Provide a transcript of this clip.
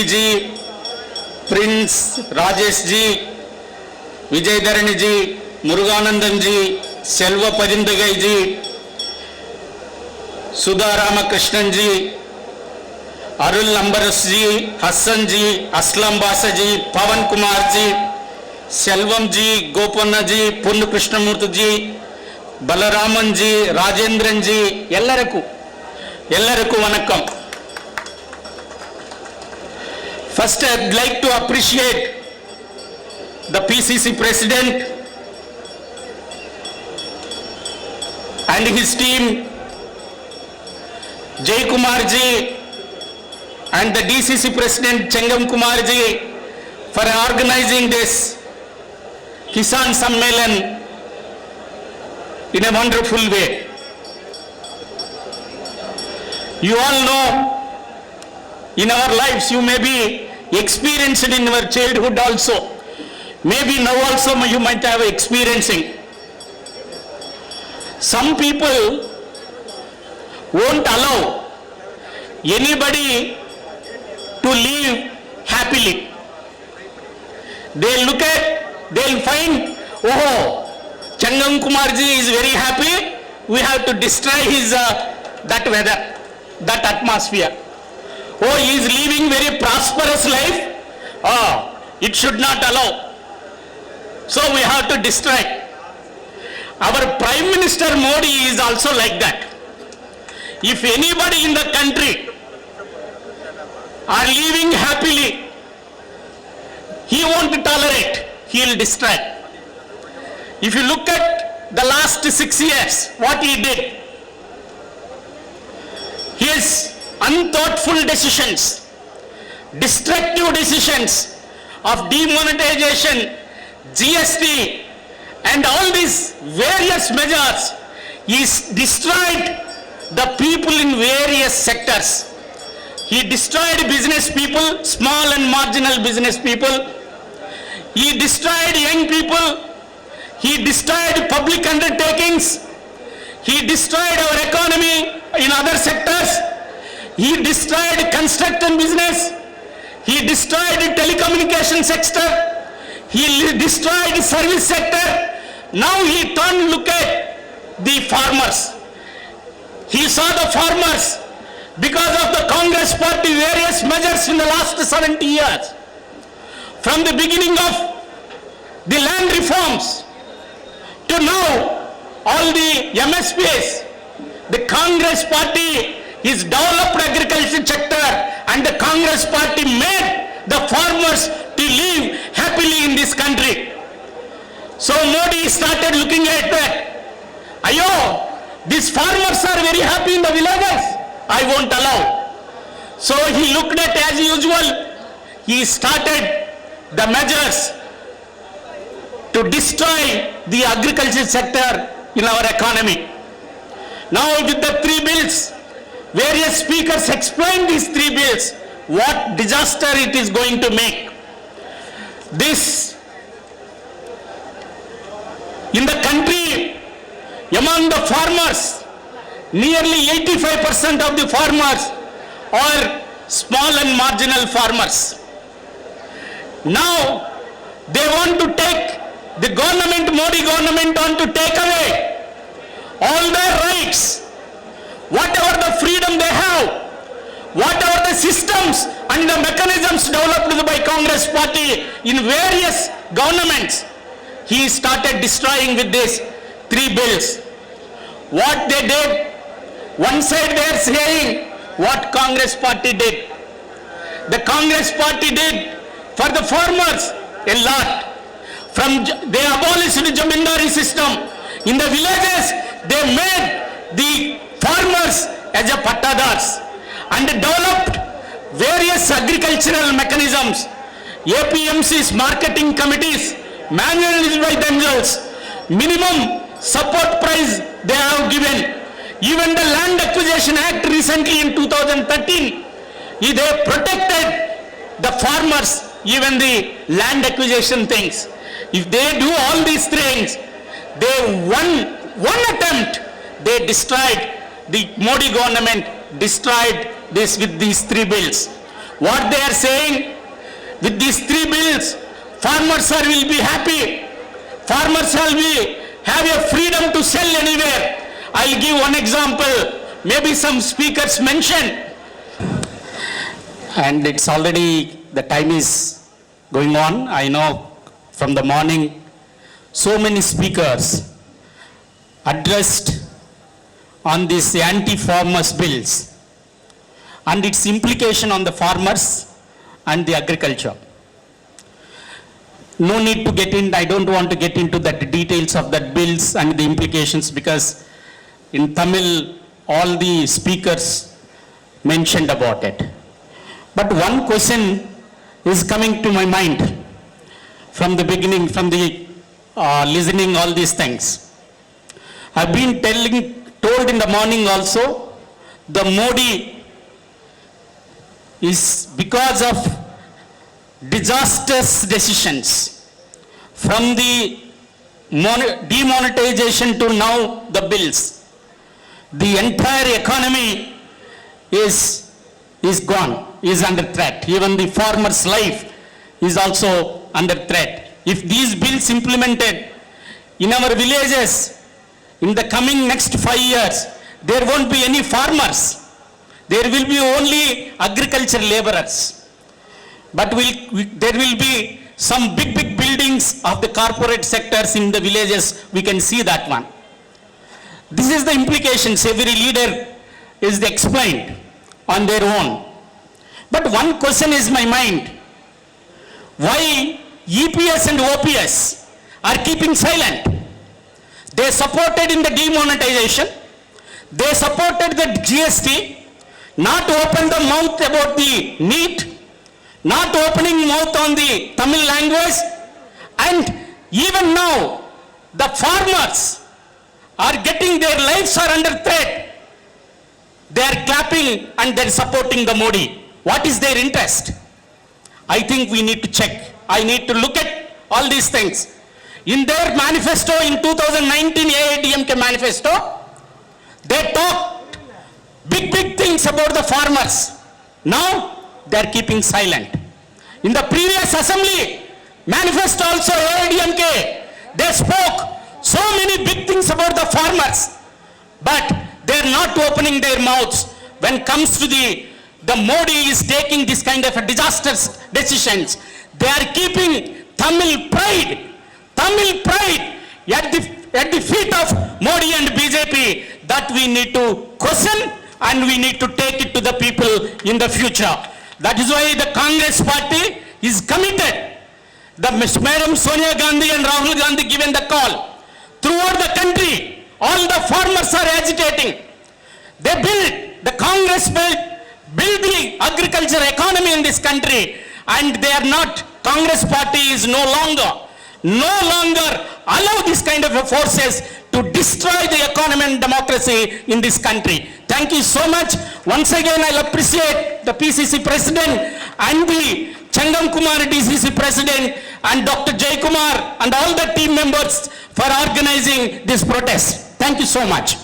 Reddy ji, Prince Rajesh ji, Vijay Dharani ji, Muruganandan ji, Selva Parindagai ji, Sudha Ramakrishnan ji, Arul Nambaras ji, Hassan ji, Aslam Basa ji, Pavan Kumar ji, Selvam ji, Gopanna ji, Punnu Krishnamurthy ji, Balaraman ji, Rajendran ji, ಎಲ್ಲರಿಗೂ ವಣಕ್ಕಂ. First, I'd like to appreciate the PCC President and his team, Jay Kumar ji, and the DCC President Chengam Kumar ji for organizing this Kisan Sammelan in a wonderful way. You all know, in our lives you may be experienced in your childhood also. Maybe now also you might have experiencing. Some people won't allow anybody to live happily. They'll find, oh, Chengam Kumarji is very happy, we have to destroy his that weather, that atmosphere. Oh, he is living very prosperous life. Oh, it should not allow. So we have to destroy. Our Prime Minister Modi is also like that. If anybody in the country are living happily, he won't tolerate, he will destroy. If you look at the last 6 years, what he did, his unthoughtful decisions, destructive decisions of demonetization, GST, and all these various measures, he destroyed the people in various sectors. He destroyed business people, small and marginal business people. He destroyed young people. He destroyed public undertakings. He destroyed our economy in other sectors. He destroyed construction business. He destroyed telecommunication sector. He destroyed service sector. Now he turned look at the farmers. He saw the farmers because of the Congress party various measures in the last 70 years. From the beginning of the land reforms to now all the MSPs, the Congress party is developed agriculture sector, and the Congress party made the farmers to live happily in this country. So Modi started looking at that. Ayo, these farmers are very happy in the villages, I won't allow. So he looked at, as usual, he started the measures to destroy the agriculture sector in our economy. Now with the 3 bills, various speakers explained these 3 bills, what disaster it is going to make. This, in the country, among the farmers, nearly 85% of the farmers are small and marginal farmers. Now they want to take, the government, Modi government want to take away all their rights, whatever the freedom they have, whatever the systems and the mechanisms developed by Congress party in various governments, he started destroying with these 3 bills. What they did, one side they are saying what Congress party did. The Congress party did for the farmers a lot. They abolished the Jamindari system. In the villages, they made the farmers as a pattadars and developed various agricultural mechanisms. APMC's marketing committees managed by themselves. Minimum support price they have given. Even the Land Acquisition Act recently in 2013, they protected the farmers, even the land acquisition things. If they do all these things, they one attempt, they destroyed, the Modi government destroyed this with these 3 bills. What they are saying, with these three bills, farmers will be happy. Farmers will have a freedom to sell anywhere. I'll give one example. Maybe some speakers mentioned. And it's already, the time is going on. I know from the morning, so many speakers addressed on these anti-farmers bills and its implication on the farmers and the agriculture. No need to get in, I don't want to get into the details of that bills and the implications, because in Tamil, all the speakers mentioned about it. But one question is coming to my mind from the beginning, from the listening all these things. I've been told in the morning also, the Modi is because of disastrous decisions from the demonetization to now the bills. The entire economy is gone, is under threat. Even the farmer's life is also under threat. If these bills implemented in our villages in the coming next 5 years, there won't be any farmers. There will be only agricultural laborers. But there will be some big buildings of the corporate sectors in the villages. We can see that one. This is the implications. Every leader is explained on their own. But one question is my mind. Why EPS and OPS are keeping silent? They supported in the demonetization. They supported the GST. Not open the mouth about the NEET. Not opening mouth on the Tamil language. And even now, the farmers are getting, their lives are under threat. They are clapping and they are supporting the Modi. What is their interest? I think we need to check. I need to look at all these things. In their manifesto in 2019 AIDMK manifesto, they talked big things about the farmers. Now they are keeping silent. In the previous assembly manifesto also AIDMK, they spoke so many big things about the farmers, but they are not opening their mouths when it comes to the Modi is taking this kind of a disastrous decisions. They are keeping Tamil pride at the feet of Modi and BJP, that we need to question and we need to take it to the people in the future. That is why the Congress party is committed. Madam Sonia Gandhi and Rahul Gandhi given the call. Throughout the country, all the farmers are agitating. They build, the Congress build the agriculture economy in this country, and they are not, Congress party is no longer allow this kind of forces to destroy the economy and democracy in this country. Thank you so much. Once again, I'll appreciate the PCC President and the Changam Kumar DCC President and Dr. Jay Kumar and all the team members for organizing this protest. Thank you so much.